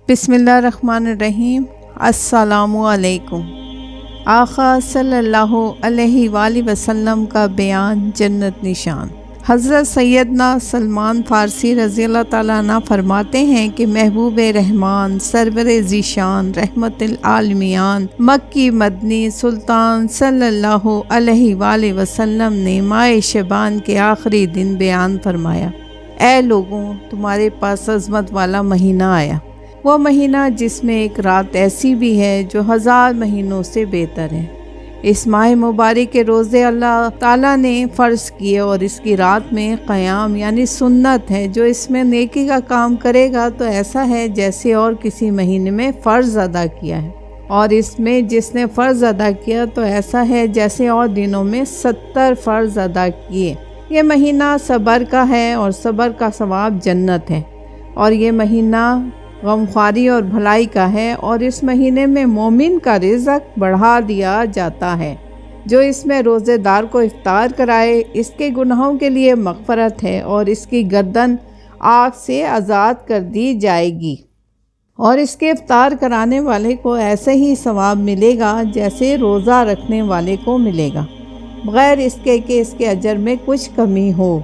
بسم اللہ الرحمن الرحیم۔ السلام علیکم۔ آقا صلی اللہ علیہ وآلہ وسلم کا بیان جنت نشان۔ حضرت سیدنا سلمان فارسی رضی اللہ تعالیٰ عنہ فرماتے ہیں کہ محبوب رحمان سرور ذیشان رحمت العالمین مکی مدنی سلطان صلی اللہ علیہ وآلہ وسلم نے ماہ شعبان کے آخری دن بیان فرمایا، اے لوگوں، تمہارے پاس عظمت والا مہینہ آیا، وہ مہینہ جس میں ایک رات ایسی بھی ہے جو 1000 مہینوں سے بہتر ہے۔ اس ماہ مبارک کے روزے اللہ تعالیٰ نے فرض کیے اور اس کی رات میں قیام یعنی سنت ہے۔ جو اس میں نیکی کا کام کرے گا تو ایسا ہے جیسے اور کسی مہینے میں فرض ادا کیا ہے، اور اس میں جس نے فرض ادا کیا تو ایسا ہے جیسے اور دنوں میں 70 فرض ادا کیے۔ یہ مہینہ صبر کا ہے اور صبر کا ثواب جنت ہے، اور یہ مہینہ غمخواری اور بھلائی کا ہے، اور اس مہینے میں مومن کا رزق بڑھا دیا جاتا ہے۔ جو اس میں روزے دار کو افطار کرائے اس کے گناہوں کے لیے مغفرت ہے، اور اس کی گردن آگ سے آزاد کر دی جائے گی، اور اس کے افطار کرانے والے کو ایسے ہی ثواب ملے گا جیسے روزہ رکھنے والے کو ملے گا، بغیر اس کے کہ اس کے اجر میں کچھ کمی ہو۔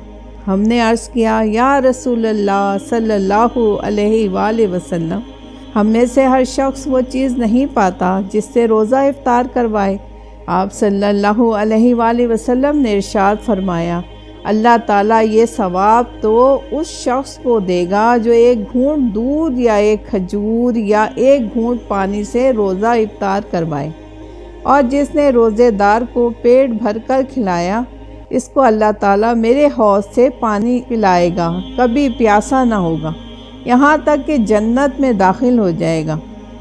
ہم نے عرض کیا، یا رسول اللہ صلی اللہ علیہ وآلہ وسلم، ہم میں سے ہر شخص وہ چیز نہیں پاتا جس سے روزہ افطار کروائے۔ آپ صلی اللہ علیہ وآلہ وسلم نے ارشاد فرمایا، اللہ تعالیٰ یہ ثواب تو اس شخص کو دے گا جو ایک گھونٹ دودھ یا ایک کھجور یا ایک گھونٹ پانی سے روزہ افطار کروائے، اور جس نے روزے دار کو پیٹ بھر کر کھلایا اس کو اللہ تعالیٰ میرے حوض سے پانی پلائے گا، کبھی پیاسا نہ ہوگا، یہاں تک کہ جنت میں داخل ہو جائے گا۔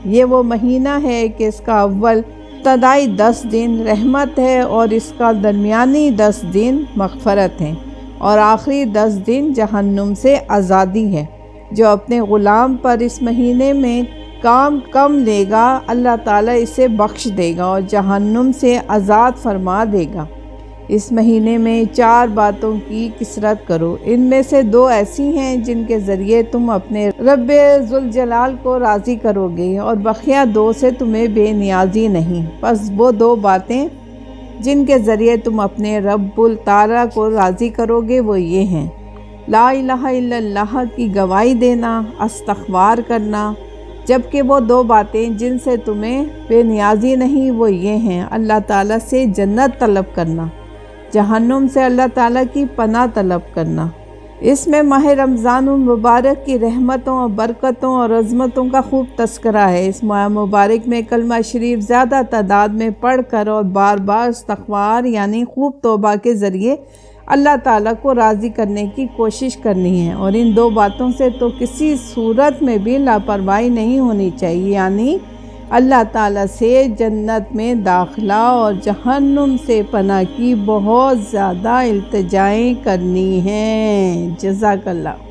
یہ وہ مہینہ ہے کہ اس کا اول ابتدائی 10 دن رحمت ہے، اور اس کا درمیانی 10 دن مغفرت ہے، اور آخری 10 دن جہنم سے آزادی ہے۔ جو اپنے غلام پر اس مہینے میں کام کم لے گا اللہ تعالیٰ اسے بخش دے گا اور جہنم سے آزاد فرما دے گا۔ اس مہینے میں 4 باتوں کی کثرت کرو، ان میں سے 2 ایسی ہیں جن کے ذریعے تم اپنے رب ذوالجلال کو راضی کرو گے، اور بقیہ 2 سے تمہیں بے نیازی نہیں۔ پس وہ 2 باتیں جن کے ذریعے تم اپنے رب تعالیٰ کو راضی کرو گے وہ یہ ہیں: لا الہ الا اللہ کی گواہی دینا، استغفار کرنا۔ جبکہ وہ 2 باتیں جن سے تمہیں بے نیازی نہیں وہ یہ ہیں: اللہ تعالیٰ سے جنت طلب کرنا، جہنم سے اللہ تعالیٰ کی پناہ طلب کرنا۔ اس میں ماہ رمضان المبارک کی رحمتوں اور برکتوں اور عظمتوں کا خوب تذکرہ ہے۔ اس ماہ مبارک میں کلمہ شریف زیادہ تعداد میں پڑھ کر اور بار بار استغفار یعنی خوب توبہ کے ذریعے اللہ تعالیٰ کو راضی کرنے کی کوشش کرنی ہے، اور ان 2 باتوں سے تو کسی صورت میں بھی لاپرواہی نہیں ہونی چاہیے، یعنی اللہ تعالیٰ سے جنت میں داخلہ اور جہنم سے پناہ کی بہت زیادہ التجائیں کرنی ہیں۔ جزاک اللہ۔